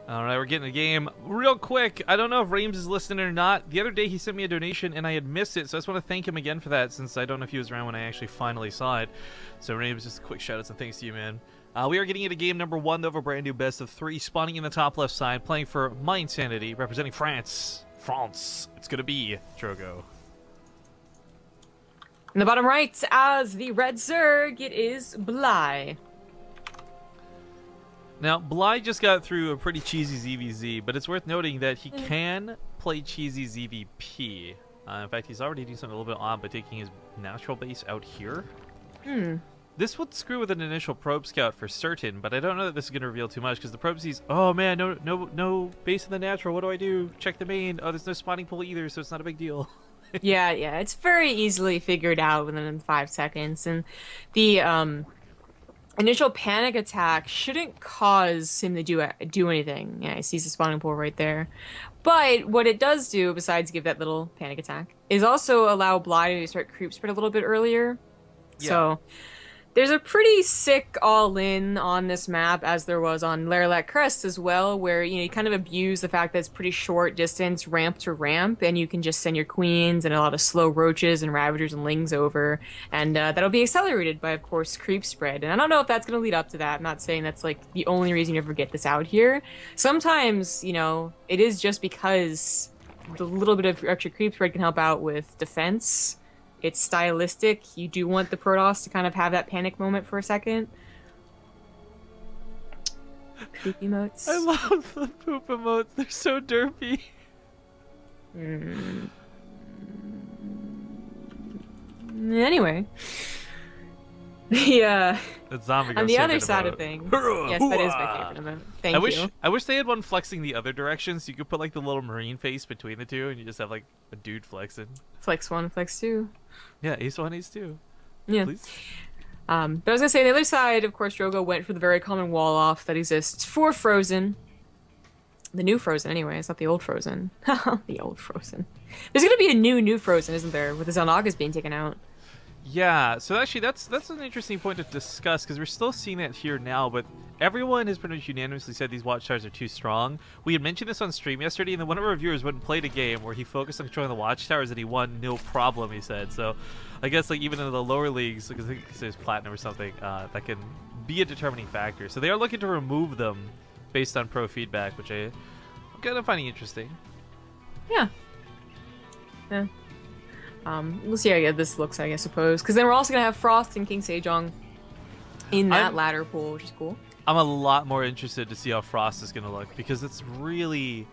Alright, we're getting a game real quick. I don't know if Rames is listening or not. The other day he sent me a donation and I had missed it, so I just want to thank him again for that since I don't know if he was around when I actually finally saw it. So Rames, just a quick shout out and thanks to you, man. We are getting into game number 1 of a brand new best of 3, spawning in the top left side, playing for My Insanity, representing France. France. It's gonna be Drogo. In the bottom right, as the red Zerg, it is Bly. Now, Bly just got through a pretty cheesy ZVZ, but it's worth noting that he can play cheesy ZVP. In fact, he's already doing something a little bit odd by taking his natural base out here. This would screw with an initial probe scout for certain, but I don't know that this is going to reveal too much because the probe sees, oh man, no base in the natural. What do I do? Check the main. Oh, there's no spawning pool either, so it's not a big deal. yeah, it's very easily figured out within 5 seconds, and the initial panic attack shouldn't cause him to do anything. Yeah, he sees the spawning pool right there. But what it does do, besides give that little panic attack, is also allow Bly to start creep spread a little bit earlier. Yeah. So there's a pretty sick all-in on this map, as there was on Larilat Crest as well, where you kind of abuse the fact that it's pretty short distance ramp to ramp, and you can just send your queens and a lot of slow roaches and ravagers and lings over, and that'll be accelerated by, of course, creep spread. And I don't know if that's going to lead up to that. I'm not saying that's like the only reason you ever get this out here. Sometimes, it is just because the little bit of extra creep spread can help out with defense. It's stylistic. You do want the Protoss to kind of have that panic moment for a second. Poop emotes. I love the poop emotes. They're so derpy. Anyway. The zombie on the other side of things. Yes, that is my favorite emote. Thank you. I wish they had one flexing the other direction, so you could put like the little marine face between the two, and you just have like a dude flexing. Flex 1, flex 2. Yeah, Ace 1, Ace 2. Yeah. Please. But I was gonna say, the other side, of course, Drogo went for the very common wall off that exists for Frozen. The new Frozen, anyway. It's not the old Frozen. The old Frozen. There's gonna be a new Frozen, isn't there? With the Xel'Nagas being taken out. Yeah, so actually that's an interesting point to discuss, because we're still seeing that here now, but everyone has pretty much unanimously said these watchtowers are too strong. We had mentioned this on stream yesterday, and then one of our viewers went and played a game where he focused on controlling the watchtowers and he won no problem, he said. So I guess like even in the lower leagues, because I think there's Platinum or something, that can be a determining factor. So they are looking to remove them based on pro feedback, which I'm kind of finding interesting. Yeah. We'll see how this looks, I suppose. Because then we're also going to have Frost and King Sejong in that ladder pool, which is cool. I'm a lot more interested to see how Frost is going to look, because it's really,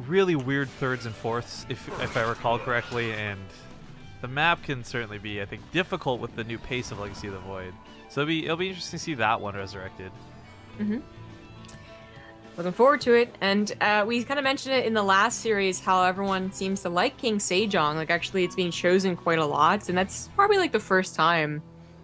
really weird thirds and fourths, if I recall correctly, and the map can certainly be, I think, difficult with the new pace of Legacy of the Void. So it'll be interesting to see that one resurrected. Looking forward to it, and we kind of mentioned it in the last series how everyone seems to like King Sejong. Like, actually, it's being chosen quite a lot, and that's probably like the first time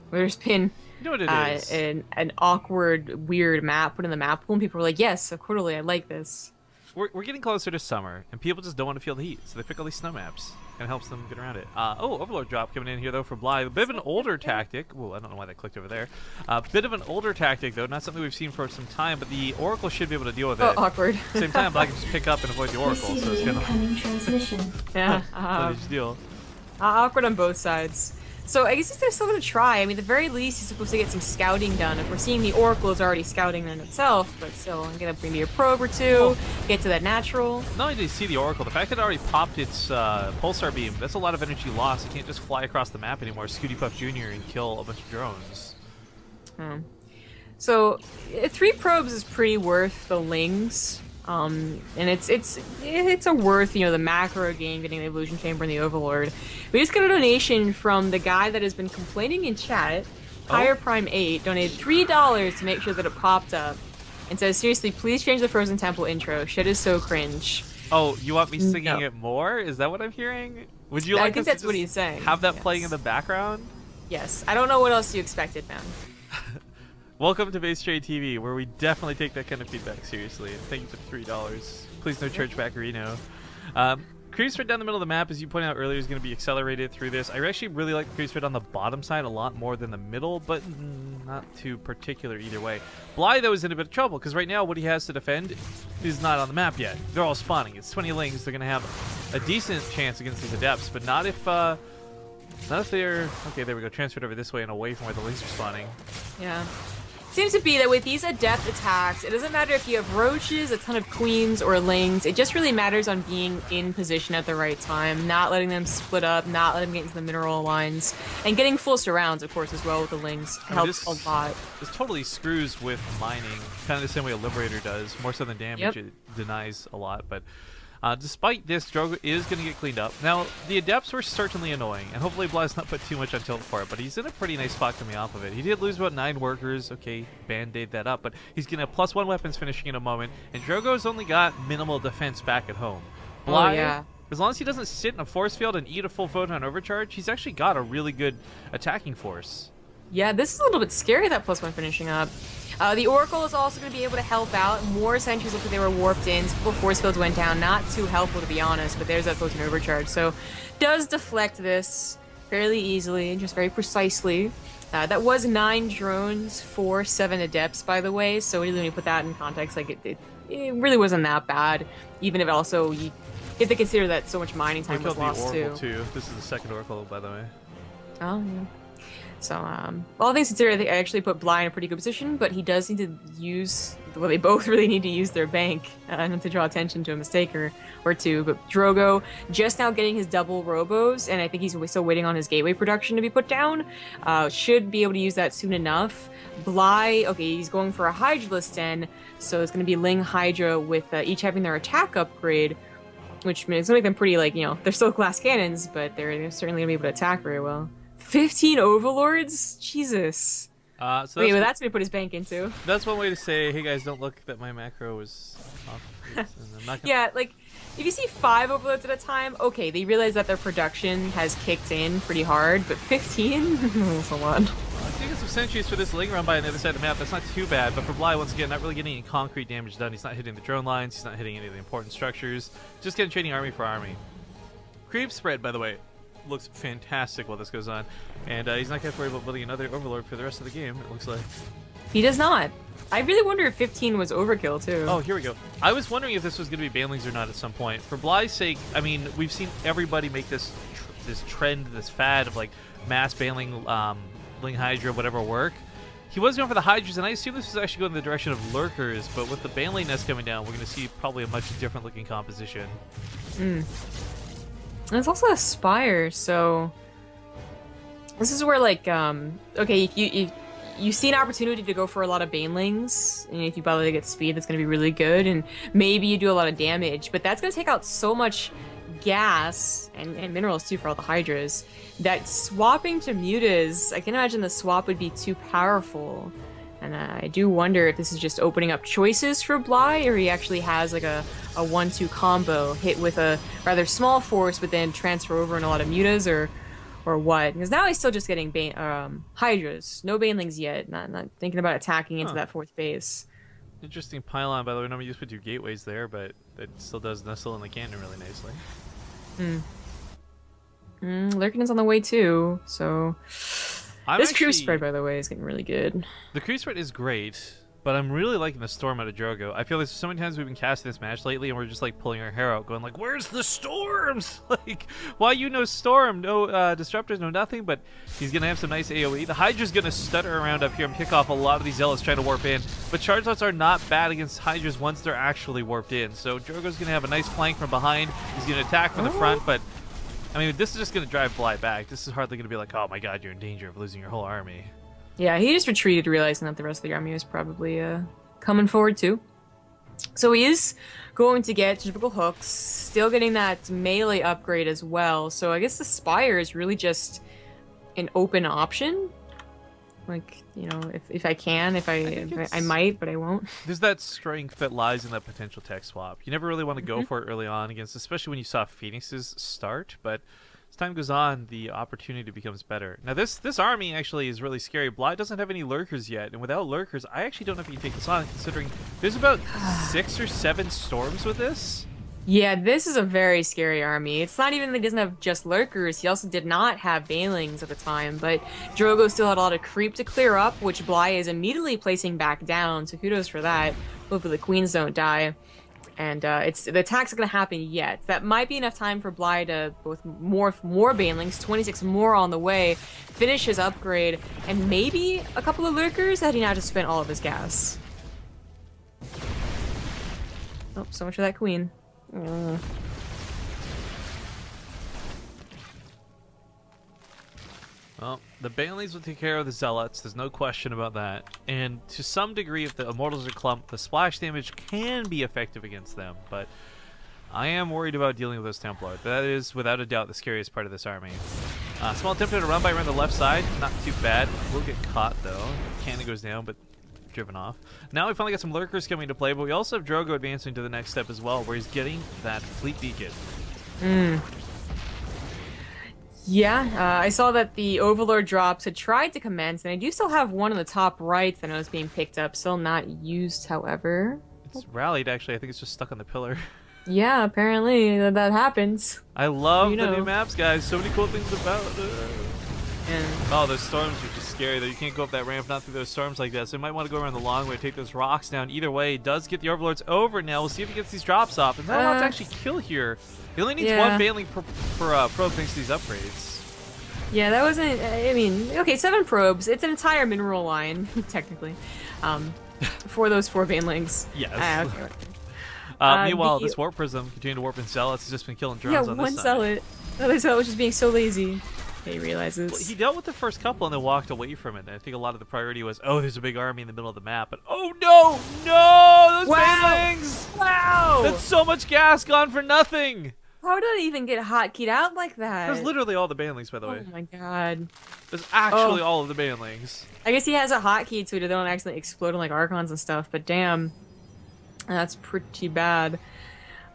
where there's been what it is? An awkward, weird map put in the map pool, and people are like, yes, totally, I like this. We're getting closer to summer, and people just don't want to feel the heat, so they pick all these snow maps. Kind of helps them get around it. Overlord drop coming in here, though, for Bly. A bit of an older tactic. Ooh, I don't know why that clicked over there. A bit of an older tactic, though. Not something we've seen for some time, but the Oracle should be able to deal with it. Oh, awkward. Same time, Bly can just pick up and avoid the Oracle, so it's kind of transmission. Yeah. deal. Awkward on both sides. So I guess they're still going to try. I mean, at the very least, he's supposed to get some scouting done. If we're seeing the Oracle is already scouting in itself, but still, I'm going to bring me a probe or two, get to that natural. Not only did you see the Oracle, the fact that it already popped its pulsar beam, that's a lot of energy lost. You can't just fly across the map anymore, Scooty Puff Jr., and kill a bunch of drones. So 3 probes is pretty worth the lings. And it's a worth, the macro gain, getting the Evolution Chamber and the Overlord. We just got a donation from the guy that has been complaining in chat, Higher Prime 8, donated $3 to make sure that it popped up, and says, seriously, please change the Frozen Temple intro. Shit is so cringe. Oh, you want me singing it more? Is that what I'm hearing? Would you like I think that's what he's saying. Have that playing in the background? Yes. I don't know what else you expected, man. Welcome to BaseTradeTV, where we definitely take that kind of feedback seriously. And thank you for the $3. Please no chargeback, Reno. creep spread down the middle of the map, as you pointed out earlier, is going to be accelerated through this. I actually really like the creep spread on the bottom side a lot more than the middle, but not too particular either way. Bly, though, is in a bit of trouble, because right now what he has to defend is not on the map yet. They're all spawning. It's 20 lings. They're going to have a decent chance against these adepts, but not if they're... Okay, there we go. Transferred over this way and away from where the lings are spawning. Yeah. Seems to be that with these adept attacks, it doesn't matter if you have roaches, a ton of queens, or lings. It just really matters on being in position at the right time, not letting them split up, not letting them get into the mineral lines, and getting full surrounds, of course, as well with the lings helps a lot. This totally screws with mining, kind of the same way a Liberator does, more so than damage. Yep. It denies a lot, but... despite this, Drogo is going to get cleaned up. Now, the Adepts were certainly annoying, and hopefully Bly's not put too much on tilt for it, but he's in a pretty nice spot coming off of it. He did lose about 9 workers. Okay, band-aid that up, but he's getting a +1 weapons finishing in a moment, and Drogo's only got minimal defense back at home. Bly, yeah. As long as he doesn't sit in a force field and eat a full photon overcharge, he's actually got a really good attacking force. Yeah, this is a little bit scary, that +1 finishing up. The Oracle is also going to be able to help out. More sentries looked like they were warped in. Couple force fields went down. Not too helpful, to be honest, but there's that photon overcharge. So, does deflect this fairly easily and just very precisely. That was 9 drones for 7 adepts, by the way. So, when you put that in context, like it really wasn't that bad. Even if also you have to consider that so much mining time was lost too. This is the second Oracle, by the way. Oh, yeah. So, all things considered, I think I actually put Bly in a pretty good position, but he does need to use... Well, they both really need to use their bank not to draw attention to a mistake or two. But Drogo, just now getting his double robos, and I think he's still waiting on his gateway production to be put down, should be able to use that soon enough. Bly, okay, he's going for a Hydraless Den, so it's going to be Ling Hydra with each having their attack upgrade, which means it's going to make them pretty, like, you know, they're still glass cannons, but they're certainly going to be able to attack very well. 15 overlords? Jesus. So wait, well, that's what he put his bank into. That's one way to say, hey guys, don't look that my macro was off. Yeah, like, if you see 5 overlords at a time, okay, they realize that their production has kicked in pretty hard, but 15? That's a lot. I think it's some sentries for this Ling run by on the other side of the map. That's not too bad, but for Bly, once again, not really getting any concrete damage done. He's not hitting the drone lines, he's not hitting any of the important structures. Just getting trading army for army. Creep spread, by the way, looks fantastic while this goes on, and he's not going to have to worry about building another overlord for the rest of the game, it looks like. He does not. I really wonder if 15 was overkill too. Oh, here we go. I was wondering if this was going to be banlings or not at some point. For Bly's sake, I mean, we've seen everybody make this trend, this fad of like mass banling Ling Hydra, whatever work. He was going for the Hydras, and I assume this was actually going in the direction of Lurkers, but with the banling nest coming down, we're going to see probably a much different looking composition. There's also a Spire, so this is where, like, okay, you see an opportunity to go for a lot of banelings, and if you bother to get speed, that's going to be really good, and maybe you do a lot of damage, but that's going to take out so much gas and minerals too for all the Hydras that swapping to mutas, I can imagine the swap would be too powerful. And I do wonder if this is just opening up choices for Bly, or he actually has like a 1-2 combo, hit with a rather small force, but then transfer over in a lot of mutas, or what? Because now he's still just getting Hydras, no banelings yet. Not thinking about attacking into that 4th base. Interesting pylon, by the way. Normally you just put 2 gateways there, but it still does nestle in the cannon really nicely. Lurkin is on the way too, so... This crew spread, by the way, is getting really good. The crew spread is great, but I'm really liking the storm out of Drogo. I feel like so many times we've been casting this match lately, and we're just like pulling our hair out, going like, "Where's the storms? Like, why you no storm, no disruptors, no nothing?" But he's gonna have some nice AOE. The Hydra's gonna stutter around up here and pick off a lot of these zealots trying to warp in. But charge lots are not bad against Hydras once they're actually warped in. So Drogo's gonna have a nice flank from behind. He's gonna attack from the front, but. I mean, this is just going to drive Bly back. This is hardly going to be like, oh my god, you're in danger of losing your whole army. Yeah, he just retreated, realizing that the rest of the army was probably coming forward too. So he is going to get typical hooks, still getting that melee upgrade as well. So I guess the Spire is really just an open option. Like, you know, if I can, I might, but I won't. There's that strength that lies in that potential tech swap. You never really want to go for it early on against, especially when you saw Phoenix's start, but as time goes on, the opportunity becomes better. Now, this army actually is really scary. Bly doesn't have any lurkers yet, and without lurkers, I actually don't know if you can take this on, considering there's about 6 or 7 storms with this. Yeah, this is a very scary army. It's not even that he doesn't have just lurkers. He also did not have banelings at the time, but Drogo still had a lot of creep to clear up, which Bly is immediately placing back down, so kudos for that. Hopefully the queens don't die. And the attack's not going to happen yet. That might be enough time for Bly to both morph more banelings, 26 more on the way, finish his upgrade, and maybe a couple of lurkers that he now just spent all of his gas. Oh, so much for that queen. Well, the banelings will take care of the zealots. There's no question about that. And to some degree, if the immortals are clumped, the splash damage can be effective against them. But I am worried about dealing with those Templars. That is, without a doubt, the scariest part of this army. Small attempt to run by around the left side. Not too bad. We'll get caught, though. Cannon goes down, but driven off. Now we finally got some lurkers coming into play, but we also have Drogo advancing to the next step as well, where he's getting that fleet beacon. Yeah, I saw that the Overlord drops had tried to commence, and I do still have one on the top right that I know is being picked up, still not used, however. It's rallied, actually. I think it's just stuck on the pillar. Yeah, apparently that happens. I love the new maps, guys. So many cool things about it. And oh, those storms are just scary, though. You can't go up that ramp, not through those storms like that. So you might want to go around the long way, take those rocks down. Either way, he does get the Overlords over now. We'll see if he gets these drops off. And not a lot to actually kill here. He only needs one baneling per probe thanks to these upgrades. Yeah, that wasn't... I mean, okay, 7 probes. It's an entire mineral line, technically, for those 4 banelings. Yes. Okay. Meanwhile, this warp prism continuing to warp in zealots has just been killing drones on this side. Yeah, one zealot. The other zealot was just being so lazy. He realizes. Well, he dealt with the first couple and then walked away from it. And I think a lot of the priority was, oh, there's a big army in the middle of the map. But oh no, no, those banelings! Wow, that's so much gas gone for nothing. How did it even get hotkeyed out like that? There's literally all the banelings, by the way. Oh my god. There's actually all of the banelings. I guess he has a hotkey so they don't accidentally explode on like Archons and stuff. But damn, that's pretty bad.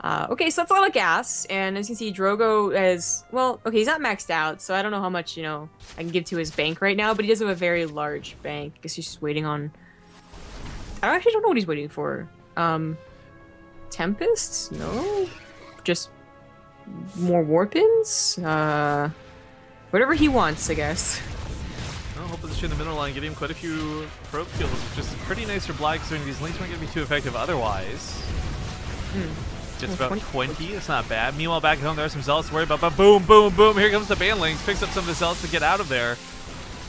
Okay, so that's a lot of gas, and as you can see, Drogo is, well, okay, he's not maxed out, so I don't know how much, you know, I can give to his bank right now, but he does have a very large bank. I guess he's just waiting on, I actually don't know what he's waiting for. Tempests? No? Just more warpins? Whatever he wants, I guess. Well, hold position in the middle line, getting him quite a few probe kills, which is pretty nice for Bly, considering these links aren't going to be too effective otherwise. Just about 20. It's not bad. Meanwhile, back at home, there are some zealots worried about. But boom, boom, boom. Here comes the banelings. Picks up some of the zealots to get out of there.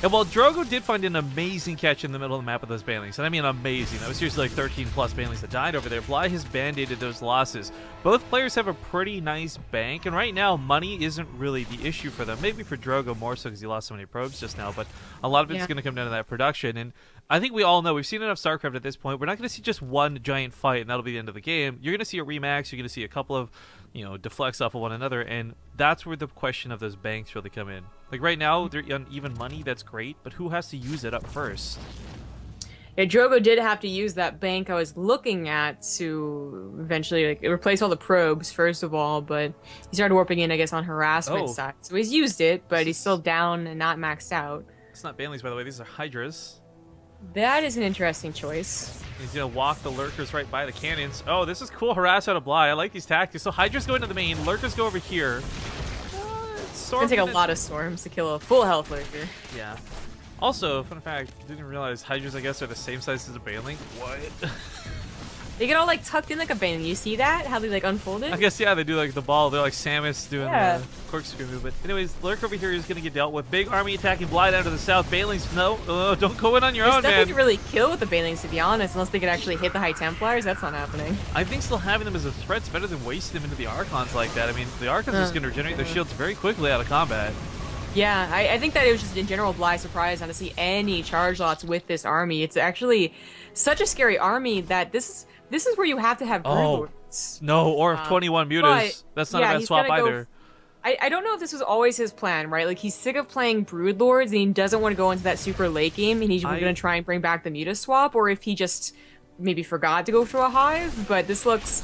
And while Drogo did find an amazing catch in the middle of the map with those banelings, and I mean amazing, that was seriously like 13 plus banelings that died over there, Bly has band-aided those losses. Both players have a pretty nice bank, and right now, money isn't really the issue for them. Maybe for Drogo more so because he lost so many probes just now, but a lot of it's going to come down to that production. And I think we all know, we've seen enough StarCraft at this point, we're not going to see just one giant fight and that'll be the end of the game. You're going to see a remax, you're going to see a couple of, you know, deflects off of one another, and that's where the question of those banks really come in. Like right now, they're on even money, that's great, but who has to use it up first? Yeah, Drogo did have to use that bank I was looking at to eventually like replace all the probes, first of all, but he started warping in, I guess, on harassment side. So he's used it, but he's still down and not maxed out. It's not banelings, by the way, these are Hydras. That is an interesting choice. He's going to walk the lurkers right by the cannons. Oh, this is cool. Harass out of Bly. I like these tactics. So Hydra's going to the main. Lurkers go over here. It's going to take a lot of storms to kill a full health lurker. Yeah. Also, fun fact, didn't realize Hydras, I guess, are the same size as a baneling. What? They get all like tucked in like a baneling. You see that? How they like unfold it? I guess, yeah, they do like the ball. They're like Samus doing the corkscrew move. But anyways, Lurk over here is going to get dealt with. Big army attacking Bly down to the south. Banelings, no, don't go in on your own, man. Nothing to really kill with the banelings, to be honest, unless they could actually hit the High Templars. That's not happening. I think still having them as a threat's better than wasting them into the Archons like that. I mean, the Archons are just going to regenerate their shields very quickly out of combat. Yeah, I think that it was just in general Bly surprised not to see any charge lots with this army. It's actually such a scary army that this is where you have to have Broodlords. No, or 21 mutas. That's not a bad swap either. I don't know if this was always his plan, right? Like, he's sick of playing Broodlords and he doesn't want to go into that super late game and he's going to try and bring back the muta swap, or if he just maybe forgot to go for a hive, but this looks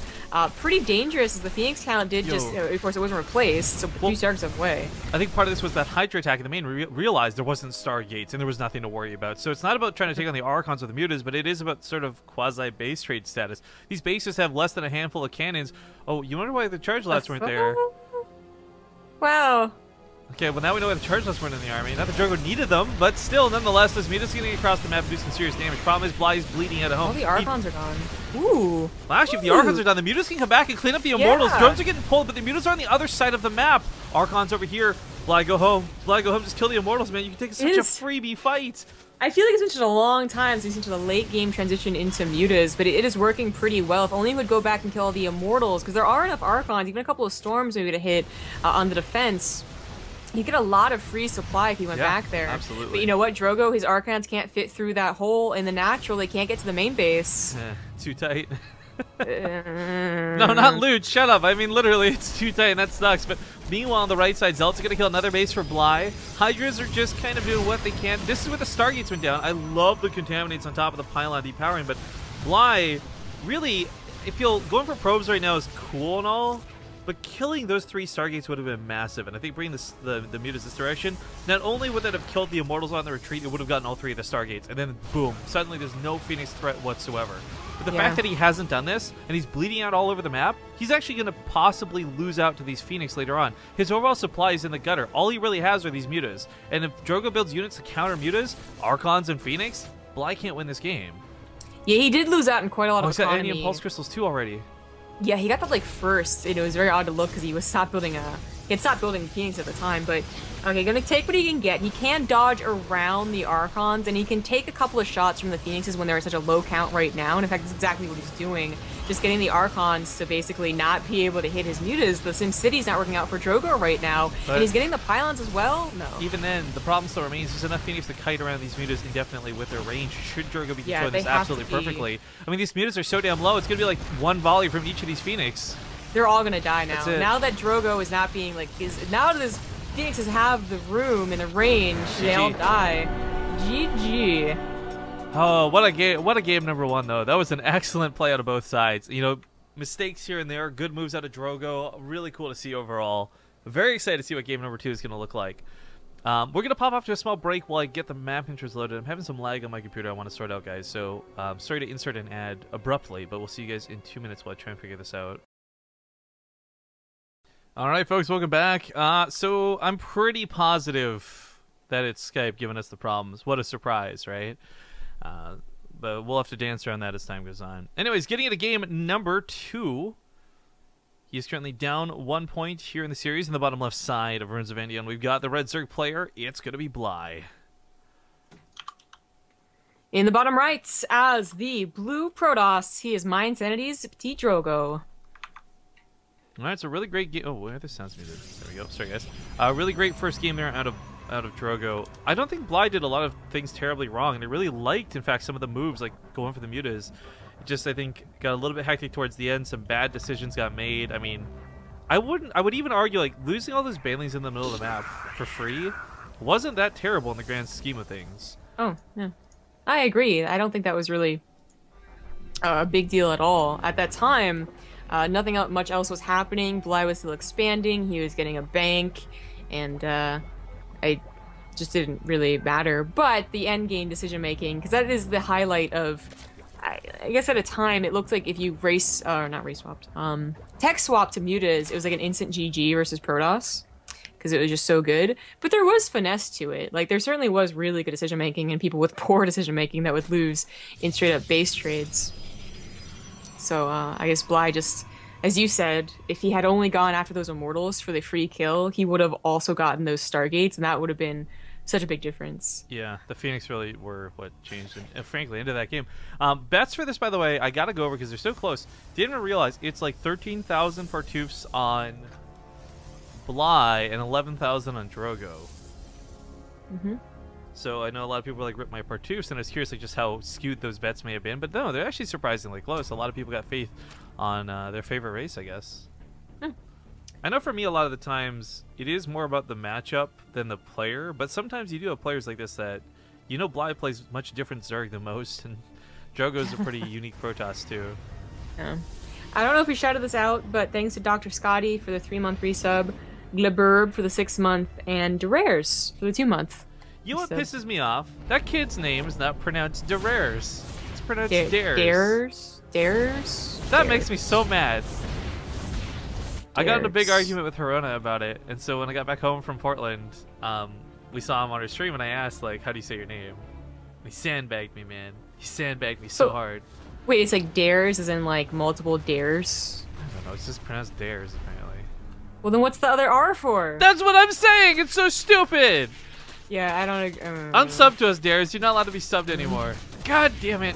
pretty dangerous as the Phoenix talent did just, of course it wasn't replaced, so two Stargates away. I think part of this was that Hydra attack in the main realized there wasn't Stargates and there was nothing to worry about. So it's not about trying to take on the Archons or the Mutas, but it is about sort of quasi-base trade status. These bases have less than a handful of cannons. Oh, you wonder why the charge lots weren't there? Wow. Okay, well now we know why the charge lots weren't in the army. Not that Drogo needed them, but still, nonetheless, this Muta's getting across the map and do some serious damage. Problem is, Bly's bleeding out of home. All the Archons are gone. Ooh. Well, actually, if the Archons are done, the Mutas can come back and clean up the Immortals. Drones are getting pulled, but the Mutas are on the other side of the map. Archons over here. Bly, go home. Bly, go home. Just kill the Immortals, man. You can take such a freebie fight. I feel like it's been such a long time since into the late game transition into Mutas, but it is working pretty well. If only he would go back and kill all the Immortals, because there are enough Archons, even a couple of Storms maybe to hit on the defense. You get a lot of free supply if he went back there. Absolutely. But you know what? Drogo, his Archons can't fit through that hole in the natural. They can't get to the main base. Too tight. No, not loot. Shut up. I mean, literally, it's too tight, and that sucks. But meanwhile, on the right side, Zelt's going to kill another base for Bly. Hydras are just kind of doing what they can. This is where the Stargates went down. I love the Contaminates on top of the pylon depowering, but Bly, really, I feel going for probes right now is cool and all, but killing those 3 Stargates would have been massive, and I think bringing the Mutas this direction, not only would that have killed the Immortals on the retreat, it would have gotten all 3 of the Stargates, and then boom, suddenly there's no Phoenix threat whatsoever. But the fact that he hasn't done this, and he's bleeding out all over the map, he's actually going to possibly lose out to these Phoenix later on. His overall supply is in the gutter. All he really has are these Mutas, and if Drogo builds units to counter Mutas, Archons, and Phoenix, Bly can't win this game. Yeah, he did lose out in quite a lot of economy. He's got Impulse Crystals too already. Yeah, he got that like first. It was very odd to look because he had stopped building Phoenix at the time. But okay, gonna take what he can get. He can dodge around the Archons, and he can take a couple of shots from the Phoenixes when they're at such a low count right now. And in fact, that's exactly what he's doing. Just getting the Archons to basically not be able to hit his Mutas. The Sim City's not working out for Drogo right now. But and he's getting the pylons as well? No. Even then, the problem still remains. There's enough Phoenix to kite around these Mutas indefinitely with their range. Should Drogo be controlling this absolutely perfectly. I mean, these Mutas are so damn low, it's going to be like one volley from each of these Phoenix. They're all going to die now. Now that Drogo is not being like... Now that his Phoenixes have the room and the range, they all die. GG. Oh, what a game number 1, though. That was an excellent play out of both sides. You know, mistakes here and there, good moves out of Drogo. Really cool to see overall. Very excited to see what game number 2 is going to look like. We're going to pop off to a small break while I get the map intros loaded. I'm having some lag on my computer I want to sort out, guys. So, sorry to insert an ad abruptly, but we'll see you guys in 2 minutes while I try and figure this out. Alright, folks, welcome back. So, I'm pretty positive that it's Skype giving us the problems. What a surprise, right? But we'll have to dance around that as time goes on. Anyways, getting into game number 2. He is currently down 1 point here in the series in the bottom left side of Ruins of Endion. We've got the Red Zerg player. It's going to be Bly. In the bottom right, as the blue Protoss, he is my Insanity's PtitDrogo. Alright, it's a really great game. Oh, where the sounds muted? There we go. Sorry, guys. Really great first game there out of Drogo. I don't think Bly did a lot of things terribly wrong, and I really liked, in fact, some of the moves, like going for the Mutas. It just, I think, got a little bit hectic towards the end. Some bad decisions got made. I mean, I would even argue, like, losing all those Banelings in the middle of the map for free wasn't that terrible in the grand scheme of things. Oh, yeah. I agree. I don't think that was really a big deal at all. At that time, nothing much else was happening. Bly was still expanding. He was getting a bank, and I just didn't really matter. But the end game decision making, because that is the highlight of, I guess at a time it looked like if you tech swapped to Mutas, it was like an instant GG versus Protoss, because it was just so good. But there was finesse to it. Like, there certainly was really good decision making, and people with poor decision making that would lose in straight up base trades. So I guess Bly just, as you said, if he had only gone after those Immortals for the free kill, he would have also gotten those Stargates, and that would have been such a big difference. Yeah, the Phoenix really were what changed, frankly, into that game. Bets for this, by the way, I gotta go over because they're so close. Didn't even realize it's like 13,000 Partoofs on Bly and 11,000 on Drogo. Mm-hmm. So I know a lot of people like rip my Partoofs, and I was curious like just how skewed those bets may have been. But no, they're actually surprisingly close. A lot of people got faith on their favorite race, I guess. I know for me, a lot of the times, it is more about the matchup than the player, but sometimes you do have players like this that, you know, Bly plays much different Zerg than most, and Drogo's a pretty unique Protoss too. Yeah. I don't know if we shouted this out, but thanks to Dr. Scotty for the 3-month resub, Gleburb for the 6-month, and Derares for the 2-month. You know what pisses me off? That kid's name is not pronounced Derares. It's pronounced Dares. Dares? That makes me so mad. I got in a big argument with Herona about it, and so when I got back home from Portland, we saw him on her stream, and I asked, like, how do you say your name? He sandbagged me, man. He sandbagged me so hard. Wait, it's like dares as in like multiple dares? I don't know, it's just pronounced dares, apparently. Well, then what's the other R for? That's what I'm saying! It's so stupid! Yeah, I don't... Unsub to us, dares. You're not allowed to be subbed anymore. God damn it.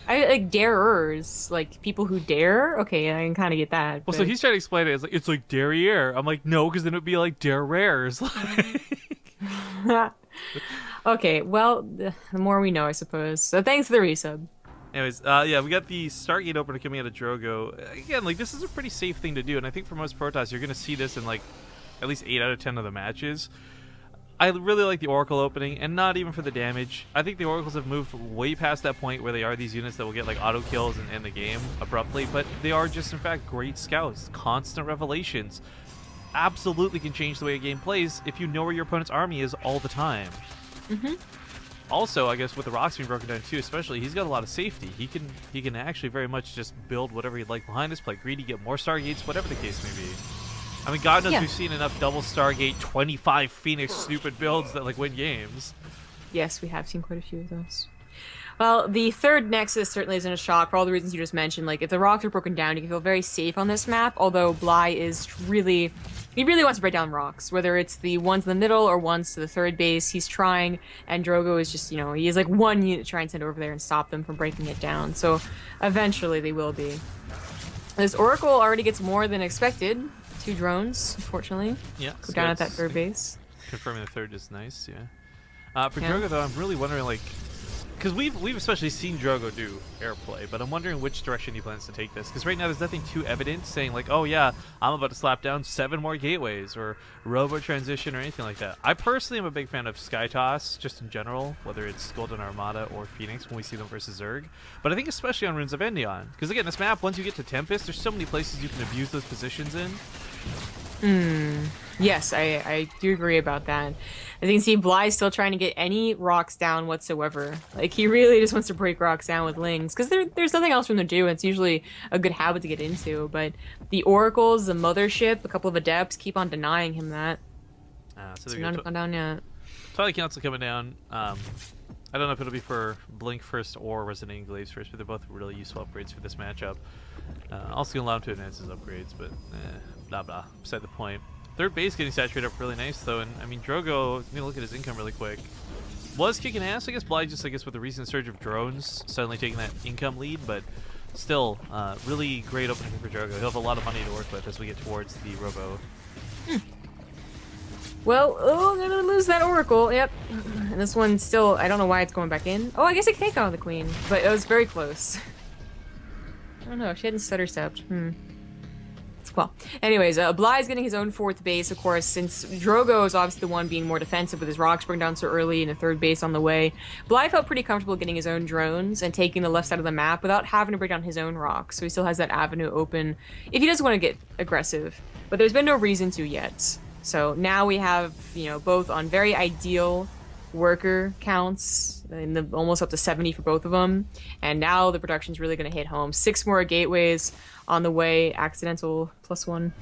I like darers, like people who dare. Okay, I can kind of get that. Well, so he's trying to explain it. It's like derriere. I'm like, no, because then it would be like derares. Okay, well, the more we know, I suppose. So thanks for the resub. Anyways, yeah, we got the Stargate opener coming out of Drogo. Again, like, this is a pretty safe thing to do, and I think for most Protoss, you're going to see this in like at least 8 out of 10 of the matches. I really like the Oracle opening, and not even for the damage. I think the Oracles have moved way past that point where they are these units that will get like auto kills and end the game abruptly, but they are just in fact great scouts. Constant revelations absolutely can change the way a game plays if you know where your opponent's army is all the time. Also, I guess with the rocks being broken down too, especially, he's got a lot of safety. He can actually very much just build whatever he'd like behind us, play greedy, get more Stargates, whatever the case may be. I mean, God knows we've seen enough double Stargate, 25 Phoenix stupid builds that like win games. Yes, we have seen quite a few of those. Well, the third Nexus certainly isn't a shock for all the reasons you just mentioned. Like, if the rocks are broken down, you can feel very safe on this map, although Bly is really... He really wants to break down rocks, whether it's the ones in the middle or ones to the third base. He's trying, and Drogo is just, you know, he has like one unit to try and send over there and stop them from breaking it down. So, eventually they will be. This Oracle already gets more than expected. 2 drones, unfortunately. Yeah. Go down at that third base. Confirming the third is nice, yeah. For Drogo, though, I'm really wondering, like... Because we've especially seen Drogo do airplay, but I'm wondering which direction he plans to take this. Because right now there's nothing too evident saying, like, oh yeah, I'm about to slap down 7 more gateways, or robo transition, or anything like that. I personally am a big fan of Sky Toss, just in general, whether it's Golden Armada or Phoenix when we see them versus Zerg. But I think especially on Runes of Endion. Because again, this map, once you get to Tempest, there's so many places you can abuse those positions in. Yes, I do agree about that. As you can see, Bly's still trying to get any rocks down whatsoever. Like, he really just wants to break rocks down with Lings, because there's nothing else for him to do. It's usually a good habit to get into, but the Oracles, the Mothership, a couple of Adepts keep on denying him that. So not gone down yet. Twilight Council coming down. I don't know if it'll be for Blink first or Resonating Glaives first, but they're both really useful upgrades for this matchup. Also gonna allow him to advance his upgrades, but blah blah. Beside the point. Third base getting saturated up really nice though, and I mean Drogo, I'm gonna look at his income really quick. Was kicking ass, I guess. Bly just, I guess, with the recent surge of drones suddenly taking that income lead, but still, really great opening for Drogo. He'll have a lot of money to work with as we get towards the Robo. Well, oh, they're gonna lose that Oracle. Yep. And this one still, I don't know why it's going back in. Oh, I guess it can take out the Queen, but it was very close. I don't know, she hadn't stutter stepped. Well, anyways, Bly's getting his own 4th base, of course, since Drogo is obviously the one being more defensive with his rocks burned down so early and a 3rd base on the way. Bly felt pretty comfortable getting his own drones and taking the left side of the map without having to break down his own rocks, so he still has that avenue open if he doesn't want to get aggressive. But there's been no reason to yet. So now we have, you know, both on very ideal worker counts, almost up to 70 for both of them, and now the production's really going to hit home. 6 more gateways on the way, accidental +1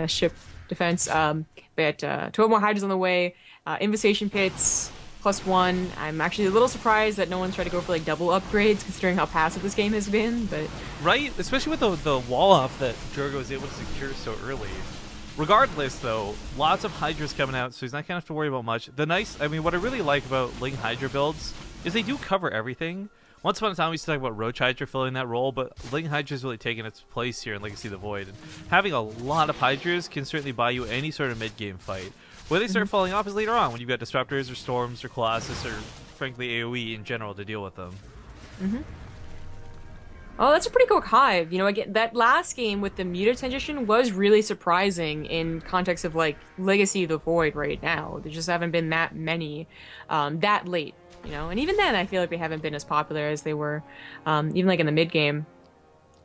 ship defense, but 12 more hydras on the way, invitation pits +1. I'm actually a little surprised that no one's tried to go for like double upgrades considering how passive this game has been, but... Right? Especially with the wall off that Drogo was able to secure so early. Regardless, though, lots of Hydras coming out, so he's not going to have to worry about much. I mean, what I really like about Ling Hydra builds is they do cover everything. Once upon a time, we used to talk about Roach Hydra filling that role, but Ling Hydra's really taken its place here in Legacy of the Void. And having a lot of Hydras can certainly buy you any sort of mid-game fight. Where they start falling off is later on, when you've got Disruptors or Storms or Colossus or, frankly, AoE in general to deal with them. Oh, that's a pretty quick hive. You know, again, that last game with the Muta transition was really surprising in context of, like, Legacy of the Void right now. There just haven't been that many that late you know. And even then, I feel like they haven't been as popular as they were, even like in the mid game.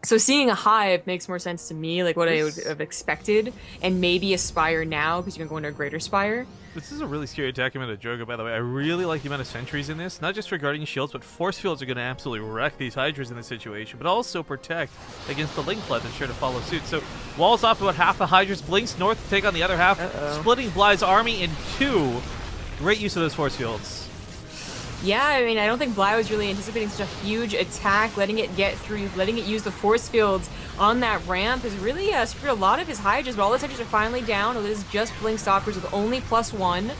So seeing a hive makes more sense to me, like what I would have expected, and maybe a spire now because you can go into a greater spire. This is a really scary attack amount of Drogo, by the way. I really like the amount of sentries in this, not just regarding shields, but force fields are going to absolutely wreck these Hydras in this situation, but also protect against the Link Flood that's sure to follow suit. So walls off about half the Hydras, blinks north to take on the other half, splitting Bly's army in two. Great use of those force fields. Yeah, I mean, I don't think Bly was really anticipating such a huge attack. Letting it get through, letting it use the force fields on that ramp is really screwed a lot of his Hydras, but all the sentries are finally down. It is just Blink Stalkers with only +1.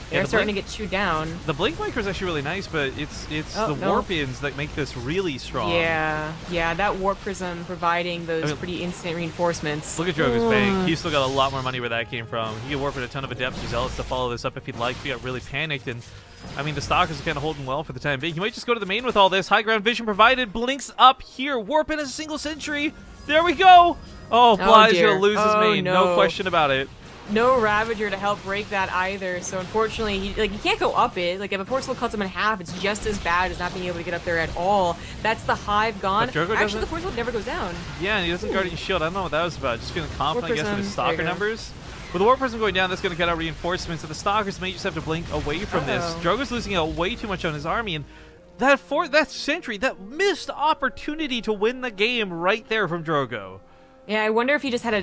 They're starting to get chewed down. The Blink Micro is actually really nice, but it's the Warp-ins that make this really strong. Yeah, that Warp Prism providing those pretty instant reinforcements. Look at Drogo's bank. He's still got a lot more money where that came from. He could warp in a ton of Adepts or Zealots to follow this up if he'd like. He got really panicked, and I mean, the Stalkers are kind of holding well for the time being. He might just go to the main with all this. High ground vision provided. Blinks up here. Warp in a single sentry. There we go. Oh, Bly's going to lose his main. No question about it. No Ravager to help break that either. So unfortunately, he can't go up it. Like if a force field cuts him in half, it's just as bad as not being able to get up there at all. That's the hive gone. Actually, the force field never goes down. Yeah, and he doesn't Guardian Shield. I don't know what that was about. Just feeling confident, I guess, with his Stalker numbers. With the Warp Prism going down, that's going to cut out reinforcements, and the Stalkers may just have to blink away from this. Drogo's losing out way too much on his army, and that sentry, that missed opportunity to win the game right there from Drogo. Yeah, I wonder if he just had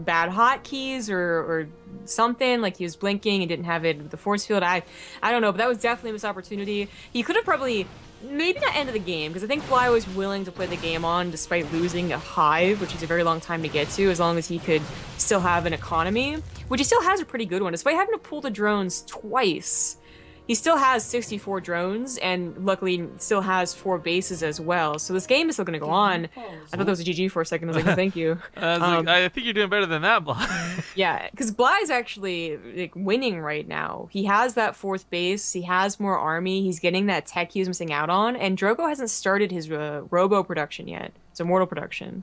bad hotkeys or something, like he was blinking and didn't have it with the force field. I don't know, but that was definitely a missed opportunity. He could have probably, maybe not ended the game, because I think Bly was willing to play the game on despite losing a hive, which is a very long time to get to, as long as he could still have an economy, which he still has a pretty good one, despite having to pull the drones twice. He still has 64 drones, and luckily still has 4 bases as well. So this game is still going to go on. I thought that was a GG for a second. I was like, oh, thank you. I think you're doing better than that, Bly. Yeah, because Bly's actually winning right now. He has that 4th base. He has more army. He's getting that tech he was missing out on. And Drogo hasn't started his robo production yet. It's immortal production.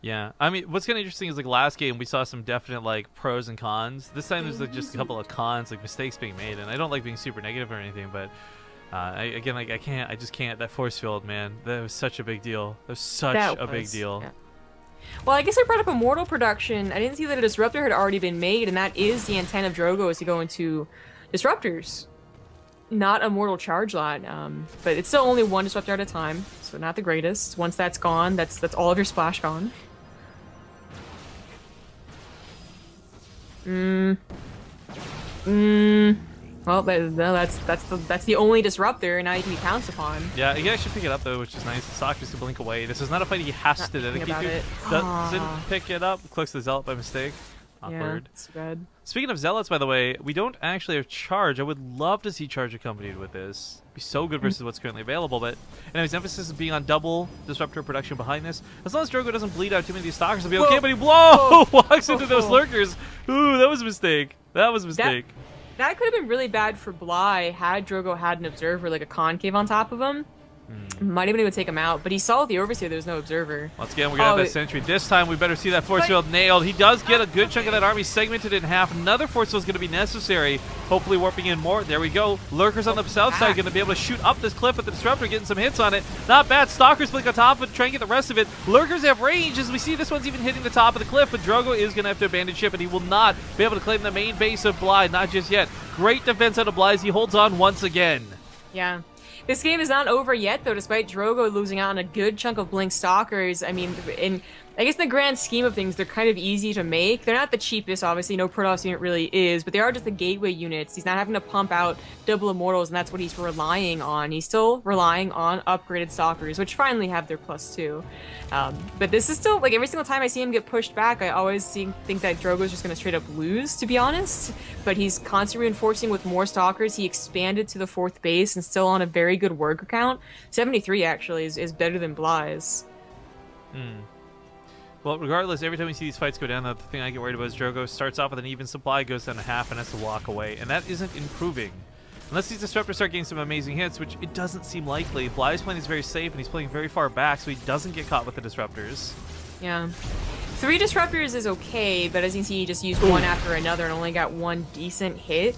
Yeah, I mean, what's kind of interesting is last game we saw some definite pros and cons. This time there's just a couple of cons, mistakes being made, and I don't like being super negative or anything, but I just can't. That force field, man, that was such a big deal. That was such a big deal. Yeah. Well, I guess I brought up immortal production. I didn't see that a disruptor had already been made, and that is the intent of Drogo, is to go into disruptors, not a mortal charge lot. But it's still only 1 disruptor at a time, so not the greatest. Once that's gone, that's all of your splash gone. Well, that's the only disruptor, and now you can be pounced upon. Yeah, you guys should pick it up though, which is nice. The Stalkers can blink away. This is not a fight he has to dedicate to. Doesn't pick it up. Clicks the Zealot by mistake. Awkward. Yeah, it's bad. Speaking of Zealots, by the way, we don't actually have Charge. I would love to see Charge accompanied with this. It'd be so good versus what's currently available, but anyways, emphasis is being on double disruptor production behind this. As long as Drogo doesn't bleed out too many of these Stalkers, it'll be okay, but he walks into those Lurkers. Ooh, that was a mistake. That was a mistake. That could have been really bad for Bly had Drogo had an observer, like a concave on top of him. Might have been able to take him out, but he saw the Overseer, there was no observer. Once again, we're going to have that sentry. This time, we better see that force field nailed. He does get a good chunk of that army segmented in half. Another force field is going to be necessary. Hopefully warping in more. There we go. Lurkers on the south side going to be able to shoot up this cliff with the Disruptor, getting some hits on it. Not bad. Stalkers blink on top of it, try and get the rest of it. Lurkers have range, as we see this one's even hitting the top of the cliff, but Drogo is going to have to abandon ship, and he will not be able to claim the main base of Bly. Not just yet. Great defense out of Bly as he holds on once again. Yeah. This game is not over yet, though, despite Drogo losing out on a good chunk of Blink Stalkers. I mean, I guess in the grand scheme of things, they're kind of easy to make. They're not the cheapest, obviously. No Protoss unit really is, but they are just the gateway units. He's not having to pump out double Immortals, and that's what he's relying on. He's still relying on upgraded Stalkers, which finally have their +2. But this is still, like, every single time I see him get pushed back, I always think that Drogo's just going to straight up lose, to be honest. But he's constantly reinforcing with more Stalkers. He expanded to the 4th base and still on a very good worker count. 73, actually, is better than Bly's. Well, regardless, every time we see these fights go down, the thing I get worried about is Drogo starts off with an even supply, goes down to half, and has to walk away. And that isn't improving. Unless these Disruptors start getting some amazing hits, which it doesn't seem likely. Bly's playing is very safe, and he's playing very far back, so he doesn't get caught with the Disruptors. Yeah. 3 Disruptors is okay, but as you can see, he just used one after another and only got 1 decent hit.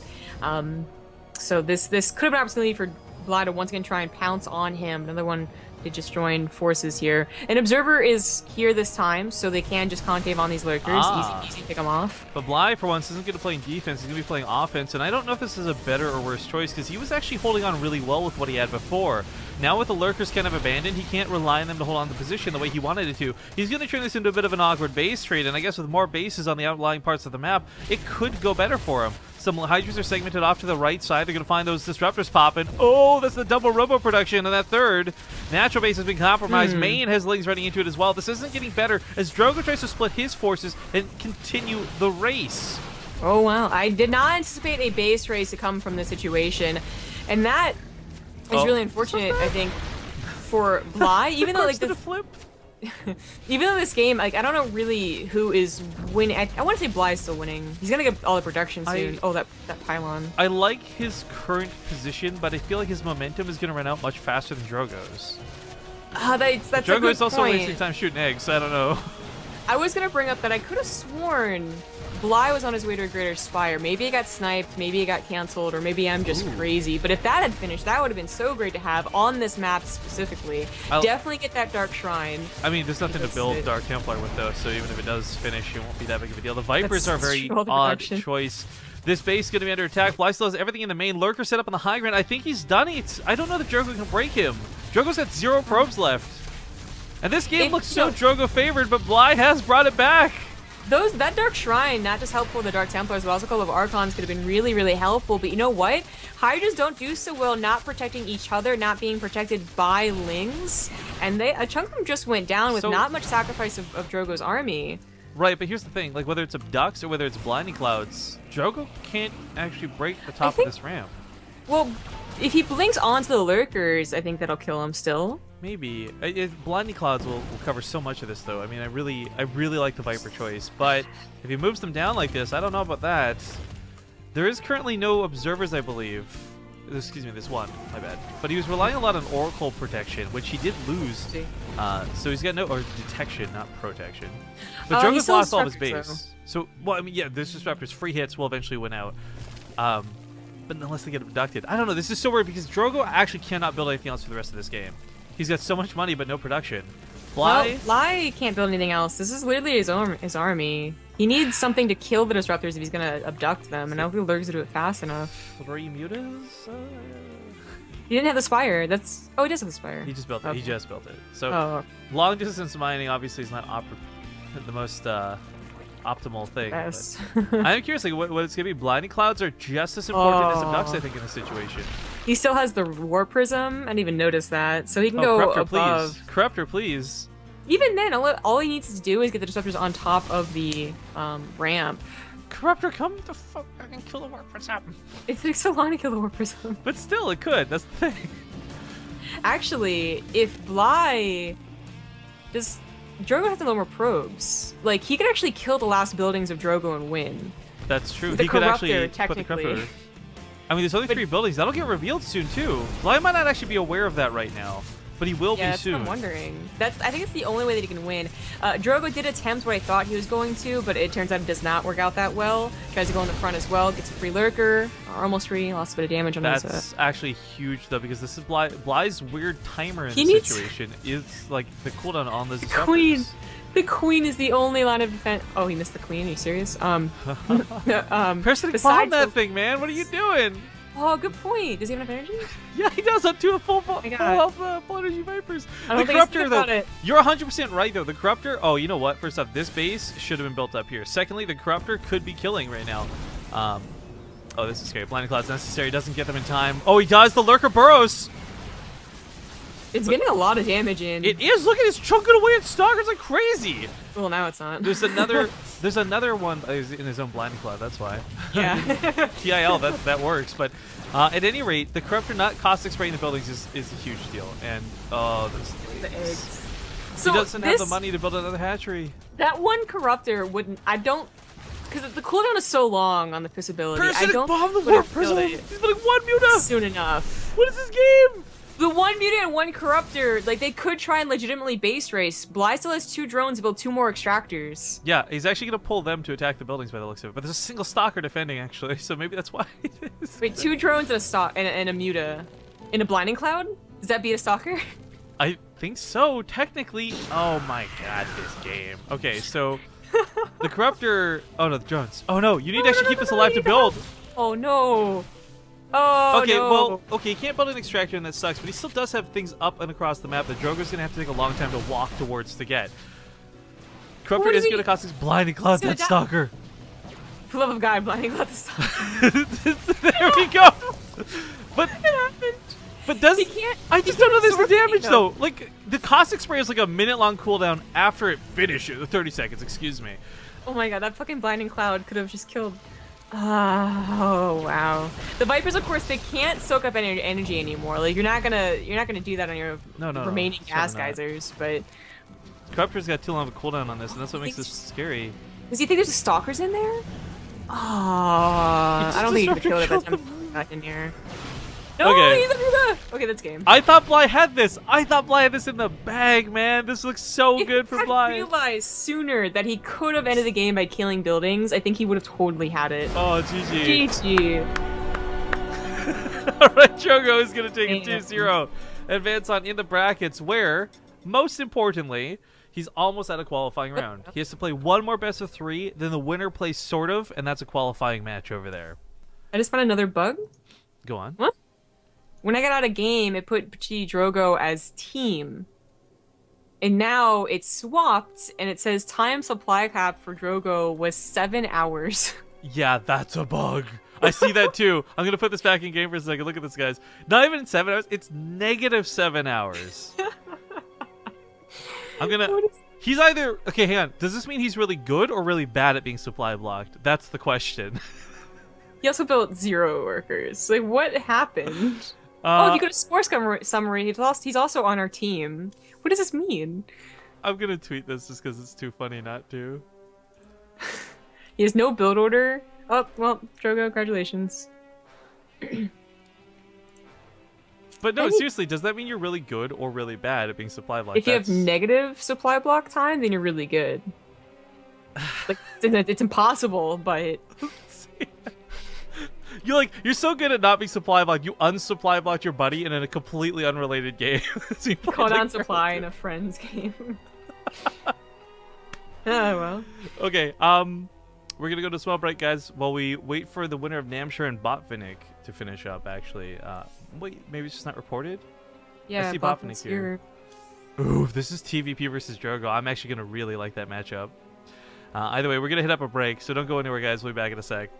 So this could have been an opportunity for Bly to once again try and pounce on him. Another one to just join forces here. An observer is here this time, so they can just concave on these lurkers. Easy to pick them off. But Bly, for once, isn't going to be playing defense. He's going to be playing offense, and I don't know if this is a better or worse choice, because he was actually holding on really well with what he had before. Now with the lurkers kind of abandoned, he can't rely on them to hold on to the position the way he wanted it to. He's going to turn this into a bit of an awkward base trade, and I guess with more bases on the outlying parts of the map, it could go better for him. Some Hydras are segmented off to the right side. They're going to find those disruptors popping. Oh, that's the double robo production. And that third natural base has been compromised. Main has Lings running into it as well. This isn't getting better as Drogo tries to split his forces and continue the race. Oh, wow. I did not anticipate a base race to come from this situation. And that is really unfortunate, I think, for Bly. Even though, like, this... flip. Even though this game, like, I don't know really who is winning. I want to say Bly's still winning. He's gonna get all the production soon. Oh, that pylon. I like his current position, but I feel like his momentum is gonna run out much faster than Drogo's. That's Drogo is also point. wasting time shooting eggs, so I don't know. I was gonna bring up that I could have sworn Bly was on his way to a greater spire. Maybe it got sniped, maybe it got canceled, or maybe I'm just crazy. But if that had finished, that would have been so great to have on this map specifically. Definitely get that Dark Shrine. I mean, there's nothing to build Dark Templar with, though, so even if it does finish, it won't be that big of a deal. The Vipers are a very odd choice. This base is going to be under attack. Bly still has everything in the main. Lurker set up on the high ground. I think he's done it. I don't know that Drogo can break him. Drogo's got 0 probes left. And this game looks so Drogo favored, but Bly has brought it back. That Dark Shrine, not just helpful with the Dark Templars, but also a couple of Archons could have been really, really helpful. But you know what? Hydras don't do so well not protecting each other, not being protected by Lings. And a chunk of them just went down with not much sacrifice of Drogo's army. Right, but here's the thing. Like, whether it's Abducts or whether it's Blinding Clouds, Drogo can't actually break the top of this ramp. Well, if he blinks onto the Lurkers, I think that'll kill him still. Maybe. Blinding Clouds will cover so much of this, though. I mean, I really like the Viper choice, but if he moves them down like this, I don't know about that. There is currently no observers, I believe. Excuse me, this one. My bad. But he was relying a lot on Oracle protection, which he did lose. So he's got no... Or detection, not protection. But Drogo's lost all of his base. So, well, I mean, yeah, this Disruptor's free hits will eventually win out. But unless they get abducted. I don't know. This is so weird because Drogo actually cannot build anything else for the rest of this game. He's got so much money, but no production. Bly can't build anything else. This is literally his army. He needs something to kill the Disruptors if he's going to abduct them, and I don't think Lurkers will do it fast enough. Were you mutas? He didn't have the Spire. Oh, he does have the Spire. He just built it. Okay. He just built it. So, long distance mining obviously is not the most optimal thing. Yes. I'm curious, like, what it's going to be. Blinding Clouds are just as important as Abducts, I think, in this situation. He still has the War Prism. I didn't even notice that. So he can go Corruptor, above. Please. Corruptor, please. Even then, all he needs to do is get the Disruptors on top of the ramp. Corruptor, come the fuck back and kill the War Prism. It takes so long to kill the War Prism. But still, it could. That's the thing. Actually, if Bly just... Drogo has no more probes. Like, he could actually kill the last buildings of Drogo and win. That's true. He could actually technically. put the Corruptor... I mean, there's only 3 buildings. That'll get revealed soon, too. Bly might not actually be aware of that right now, but he will be that's soon. What I'm wondering. I think it's the only way that he can win. Drogo did attempt what I thought he was going to, but it turns out it does not work out that well. Tries to go in the front as well, gets a free Lurker, or almost free, lost a bit of damage on That's his, actually huge, though, because this is Bly's weird timer in this situation. Is like the cooldown on this. Queen. The Queen is the only line of defense. Oh, he missed the Queen. Are you serious? Parasitic bomb that thing, man. What are you doing? Oh, good point. Does he have enough energy? Yeah, he does. Up to a full health, full energy Vipers. I don't the think Corruptor, though, you're 100% right, though. The Corruptor. Oh, you know what? First off, this base should have been built up here. Secondly, the Corruptor could be killing right now. Oh, this is scary. Blinding Cloud's necessary. Doesn't get them in time. Oh, he does. The Lurker burrows. It's getting a lot of damage in. It is. Look at his chunking away at stalkers like crazy. Well, now it's not. There's another one in his own Blinding Cloud. That's why. Yeah. TIL. That works. But at any rate, the Corruptor not caustic spraying the buildings is a huge deal. And the eggs. So he doesn't have the money to build another hatchery. That one Corruptor wouldn't. I don't. Because the cooldown is so long on the Fissability. I don't bomb the War Prism. He's building 1 muta soon enough. What is this game? The 1 mutant and 1 Corruptor, like, they could try and legitimately base race. Bly still has 2 drones to build 2 more extractors. Yeah, he's actually going to pull them to attack the buildings by the looks of it. But there's a single stalker defending, actually, so maybe that's why. Wait, 2 drones and a muta. In a blinding cloud? Does that be a stalker? I think so, technically. Oh my god, this game. Okay, so the corruptor. Oh no, the drones. Oh no, you need to actually keep this alive to build. Oh no. Oh okay, no. well, okay, he can't build an extractor and that sucks, but he still does have things up and across the map that Drogo's gonna have to take a long time to walk towards to get. Corruptor is gonna cost his blinding cloud, that stalker. For the love of God, blinding cloud the stalker. There we go. But it happened. But does he can't, I just don't know this the damage though. Like the caustic spray is like a minute-long cooldown after it finishes. 30 seconds, excuse me. Oh my god, that fucking blinding cloud could have just killed. Oh wow. The Vipers, of course, they can't soak up any energy anymore. Like you're not gonna do that on your remaining gas geysers. But Corruptor's got too long of a cooldown on this, and that's what makes this scary. Does he think there's stalkers in there? Oh, I don't think you can kill it by the time back in here. No, okay. Okay, that's game. I thought Bly had this. I thought Bly had this in the bag, man. This looks so good for Bly. If he had realized sooner that he could have ended the game by killing buildings, I think he would have totally had it. Oh, GG. GG. Alright, Drogo is going to take a 2-0. Advance on in the brackets where, most importantly, he's almost at a qualifying round. He has to play one more best of 3, then the winner plays sort of, and that's a qualifying match over there. I just found another bug. Go on. What? When I got out of game, it put PtitDrogo as team. And now it's swapped, and it says time supply cap for Drogo was 7 hours. Yeah, that's a bug. I see that too. I'm going to put this back in game for a second. Look at this, guys. Not even 7 hours. It's -7 hours. I'm going to... He's either... Okay, hang on. Does this mean he's really good or really bad at being supply blocked? That's the question. He also built 0 workers. Like, what happened? Oh, if you go to score summary, he's also on our team. What does this mean? I'm gonna tweet this just because it's too funny not to. He has no build order. Oh, well, Drogo, congratulations. But no, seriously, does that mean you're really good or really bad at being supply blocked? If you have negative supply block time, then you're really good. Like, it's impossible, but... You're so good at not being supply blocked, you unsupply blocked your buddy in a completely unrelated game. So called on supply in a friend's game. Oh well. Okay, we're gonna go to small break, guys, while we wait for the winner of Namshur and Botvinnik to finish up. Actually, wait, maybe it's just not reported. Yeah, I see Botvinnik here. Ooh, this is TVP versus Drogo. I'm actually gonna really like that matchup. Either way, we're gonna hit up a break, so don't go anywhere, guys. We'll be back in a sec.